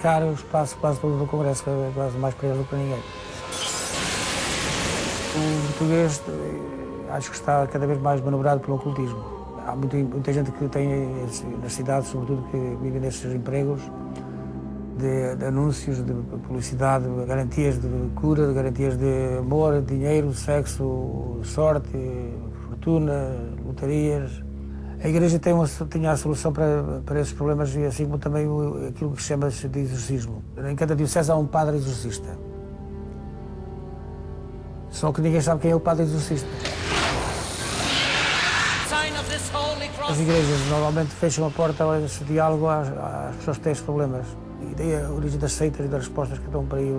dedicar o espaço quase todo do Congresso, quase mais para ele do que para ninguém. O português acho que está cada vez mais manobrado pelo ocultismo. Há muita gente que tem, nas cidades, sobretudo, que vive nesses empregos de anúncios, de publicidade, de garantias de cura, de garantias de amor, dinheiro, sexo, sorte, fortuna, lotarias. A Igreja tinha a solução para esses problemas e assim como também aquilo que se chama de exorcismo. Em cada diocese há um padre exorcista. Só que ninguém sabe quem é o padre exorcista. As igrejas normalmente fecham a porta a esse diálogo às pessoas que têm esses problemas. E daí a origem das seitas e das respostas que dão para aí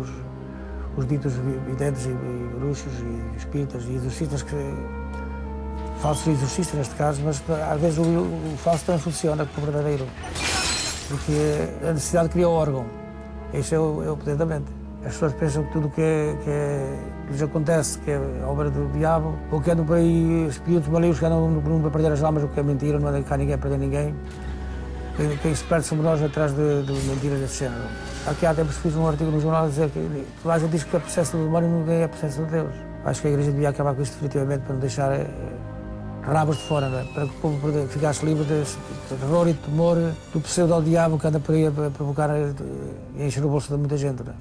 os ditos videntes e bruxos e espíritas e exorcistas, falsos exorcistas neste caso, mas às vezes o falso também funciona como o verdadeiro. Porque a necessidade cria o órgão. Esse é o poder da mente. As pessoas pensam que tudo que lhes acontece, que é obra do diabo, ou que andam por aí espíritos malignos que andam para perder as almas, o que é mentira, não anda cá ninguém a perder ninguém. Quem se perde somos nós atrás de mentiras desse género. Aqui há tempos fiz um artigo no jornal a dizer que toda a gente diz que é processo do demónio e ninguém é processo de Deus. Acho que a Igreja devia acabar com isso definitivamente para não deixar rabos de fora, não é? Para que o povo ficasse livre de terror e de temor do pseudo-diabo que anda por aí a provocar e encher o bolso de muita gente. Não é?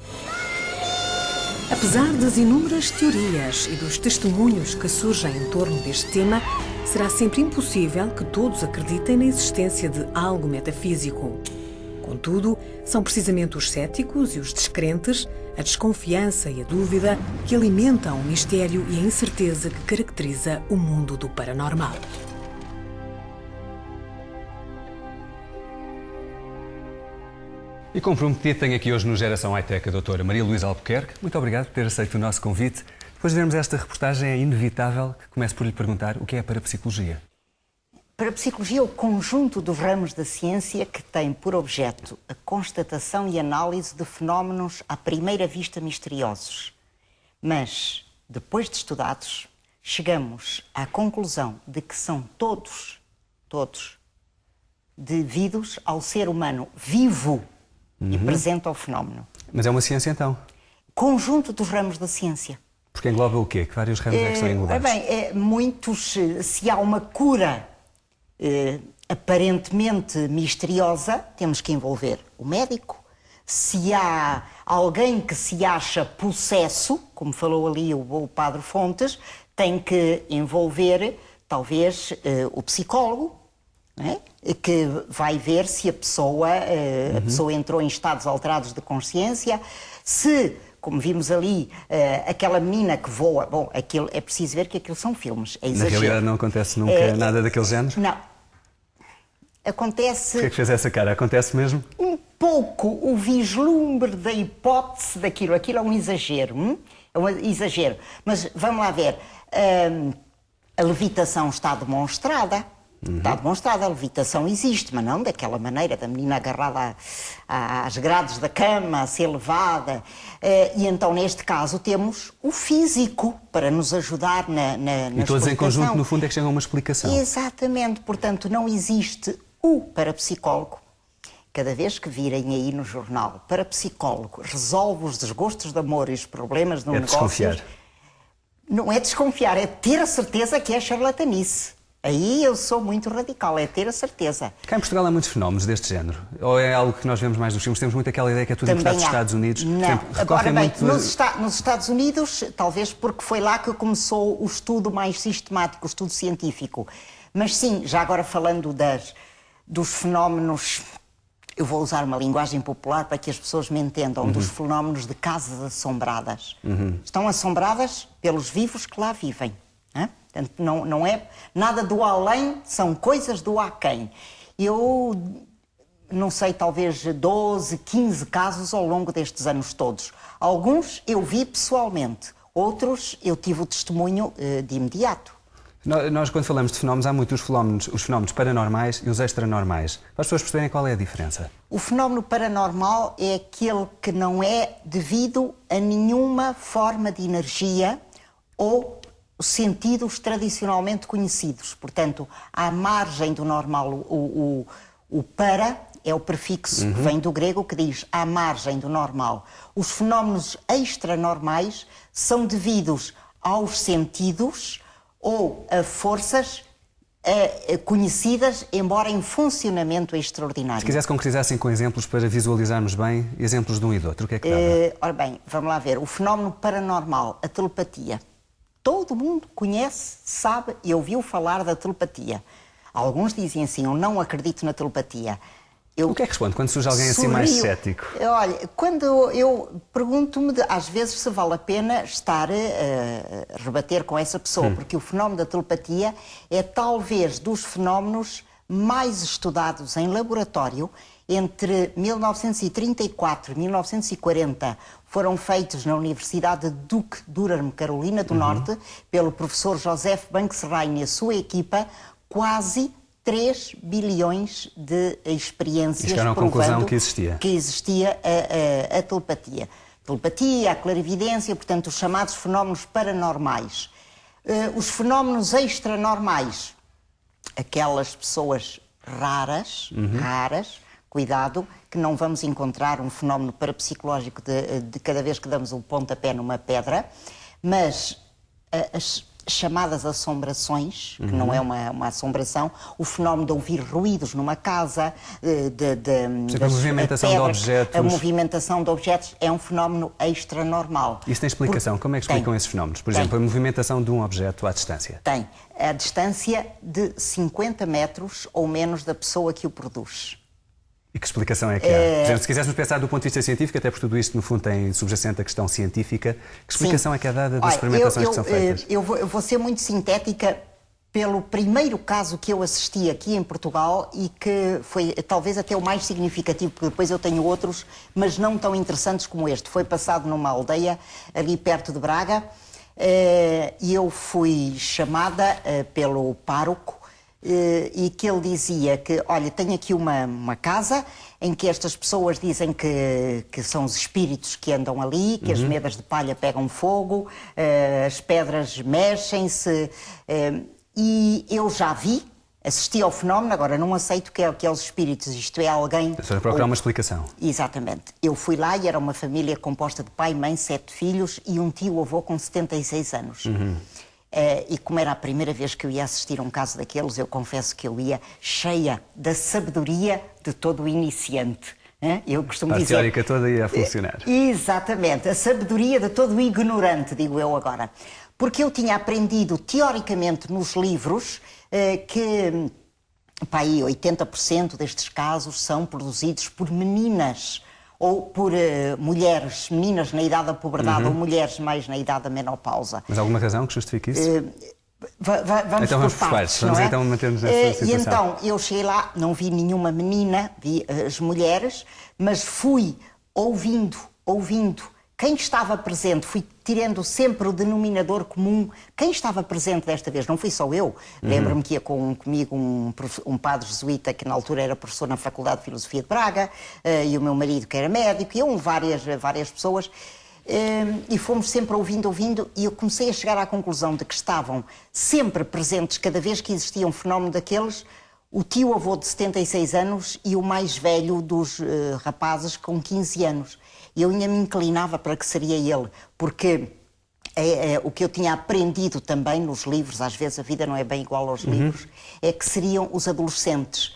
Apesar das inúmeras teorias e dos testemunhos que surgem em torno deste tema, será sempre impossível que todos acreditem na existência de algo metafísico. Contudo, são precisamente os céticos e os descrentes, a desconfiança e a dúvida que alimentam o mistério e a incerteza que caracteriza o mundo do paranormal. E como prometido, tenho aqui hoje no Geração Hightech a doutora Maria Luísa Albuquerque. Muito obrigado por ter aceito o nosso convite. Depois de vermos esta reportagem, é inevitável que comece por lhe perguntar o que é a parapsicologia. Parapsicologia é o conjunto dos ramos da ciência que tem por objeto a constatação e análise de fenómenos à primeira vista misteriosos. Mas, depois de estudados, chegamos à conclusão de que são todos devidos ao ser humano vivo e presente ao fenómeno. Mas é uma ciência, então? Conjunto dos ramos da ciência. Porque engloba o quê? Que vários ramos é que são englobados? Bem, se há uma cura aparentemente misteriosa, temos que envolver o médico. Se há alguém que se acha possesso, como falou ali o padre Fontes, tem que envolver, talvez, o psicólogo, não é? Que vai ver se a pessoa entrou em estados alterados de consciência, se, como vimos ali, aquela menina que voa... Bom, aquilo, é preciso ver que aquilo são filmes, é exagero. Na realidade não acontece nunca nada daquele género? Não. Acontece... O que é que fez essa cara? Acontece mesmo? Um pouco o vislumbre da hipótese daquilo. Aquilo é um exagero. É um exagero. Mas vamos lá ver. A levitação está demonstrada. Está demonstrada, a levitação existe, mas não daquela maneira, da menina agarrada às grades da cama, a ser levada. E então, neste caso, temos o físico para nos ajudar na E todos em conjunto, no fundo, é que chegam a uma explicação. Exatamente. Portanto, não existe o parapsicólogo. Cada vez que virem aí no jornal, parapsicólogo resolve os desgostos de amor e os problemas no negócio... desconfiar. Não é desconfiar, é ter a certeza que é charlatanice. Aí eu sou muito radical, é ter a certeza. Cá em Portugal há muitos fenómenos deste género? Ou é algo que nós vemos mais nos filmes? Temos muito aquela ideia que é tudo importado dos Estados Unidos? Não. Agora bem, nos Estados Unidos, talvez porque foi lá que começou o estudo mais sistemático, o estudo científico. Mas sim, já agora falando dos fenómenos... Eu vou usar uma linguagem popular para que as pessoas me entendam, dos fenómenos de casas assombradas. Estão assombradas pelos vivos que lá vivem. Portanto, não é nada do além, são coisas do aquém. Eu não sei, talvez 12, 15 casos ao longo destes anos todos. Alguns eu vi pessoalmente, outros eu tive o testemunho de imediato. Nós, quando falamos de fenómenos, há muitos fenómenos, os fenómenos paranormais e os extranormais. Para as pessoas perceberem qual é a diferença. O fenómeno paranormal é aquele que não é devido a nenhuma forma de energia ou sentidos tradicionalmente conhecidos. Portanto, à margem do normal, o para é o prefixo que vem do grego que diz à margem do normal. Os fenómenos extranormais são devidos aos sentidos ou a forças conhecidas, embora em funcionamento extraordinário. Se quisesse concretizar assim com exemplos para visualizarmos bem, exemplos de um e do outro, o que é que dava? Ora bem, vamos lá ver. O fenómeno paranormal, a telepatia. Todo mundo conhece, sabe e ouviu falar da telepatia. Alguns dizem assim, eu não acredito na telepatia. O que é que responde quando surge alguém assim mais cético? Olha, quando eu pergunto-me, às vezes, se vale a pena estar a rebater com essa pessoa, porque o fenómeno da telepatia é talvez dos fenómenos mais estudados em laboratório. Entre 1934 e 1940 foram feitos na Universidade de Duke Durham, Carolina do Norte, pelo professor Joseph Banks Rhine e a sua equipa, quase 3 bilhões de experiências chegaram à conclusão que existia a telepatia. Telepatia, a clarividência, portanto, os chamados fenómenos paranormais. Os fenómenos extranormais, aquelas pessoas raras, cuidado, que não vamos encontrar um fenómeno parapsicológico de cada vez que damos um pontapé numa pedra, mas as chamadas assombrações, que não é uma assombração, o fenómeno de ouvir ruídos numa casa, a movimentação de objetos. A movimentação de objetos é um fenómeno extranormal. Isso tem explicação? Como é que explicam esses fenómenos? Por exemplo, a movimentação de um objeto à distância. Tem. A distância de 50 metros ou menos da pessoa que o produz. E que explicação é que há? Por exemplo, se quiséssemos pensar do ponto de vista científico, até porque tudo isto, no fundo, tem subjacente a questão científica, que explicação é que é dada das experimentações que são feitas? Eu vou ser muito sintética pelo primeiro caso que eu assisti aqui em Portugal e que foi talvez até o mais significativo, porque depois eu tenho outros, mas não tão interessantes como este. Foi passado numa aldeia ali perto de Braga e eu fui chamada pelo pároco e que ele dizia que, olha, tenho aqui uma casa em que estas pessoas dizem que são os espíritos que andam ali, que as medas de palha pegam fogo, as pedras mexem-se, e eu já vi, assisti ao fenómeno, agora não aceito que é os espíritos, isto é alguém... A senhora procura uma explicação. Exatamente. Eu fui lá e era uma família composta de pai, mãe, 7 filhos e um tio-avô com 76 anos. E como era a primeira vez que eu ia assistir a um caso daqueles, eu confesso que eu ia cheia da sabedoria de todo o iniciante. Eu costumo dizer... A teórica toda ia funcionar. Exatamente. A sabedoria de todo o ignorante, digo eu agora. Porque eu tinha aprendido, teoricamente, nos livros, que 80% destes casos são produzidos por meninas ou por mulheres, meninas na idade da puberdade ou mulheres mais na idade da menopausa. Mas há alguma razão que justifique isso? Vamos por partes, vamos então manter-nos nessa situação. E então eu cheguei lá, não vi nenhuma menina, vi as mulheres, mas fui ouvindo quem estava presente, fui tirando sempre o denominador comum. Quem estava presente desta vez, não fui só eu. Lembro-me que ia comigo um padre jesuíta que na altura era professor na Faculdade de Filosofia de Braga, e o meu marido que era médico, e várias pessoas. E fomos sempre ouvindo, e eu comecei a chegar à conclusão de que estavam sempre presentes, cada vez que existia um fenómeno daqueles, o tio-avô de 76 anos e o mais velho dos rapazes com 15 anos. Eu ainda me inclinava para que seria ele, porque o que eu tinha aprendido também nos livros, às vezes a vida não é bem igual aos livros, é que seriam os adolescentes.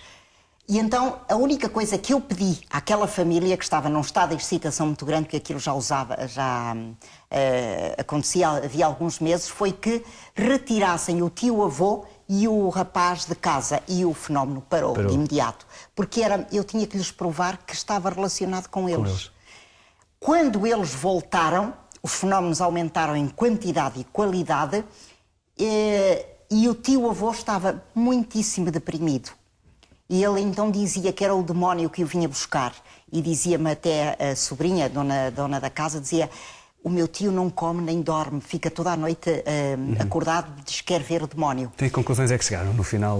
E então a única coisa que eu pedi àquela família, que estava num estado de excitação muito grande, porque aquilo já acontecia havia alguns meses, foi que retirassem o tio-avô e o rapaz de casa, e o fenómeno parou de imediato. Porque eu tinha que lhes provar que estava relacionado com eles. Quando eles voltaram, os fenómenos aumentaram em quantidade e qualidade, e o tio-avô estava muitíssimo deprimido. E ele então dizia que era o demónio que o vinha buscar. E dizia-me até a sobrinha, a dona da casa, dizia: o meu tio não come nem dorme, fica toda a noite acordado, diz que quer ver o demónio. Que conclusões é que chegaram no final?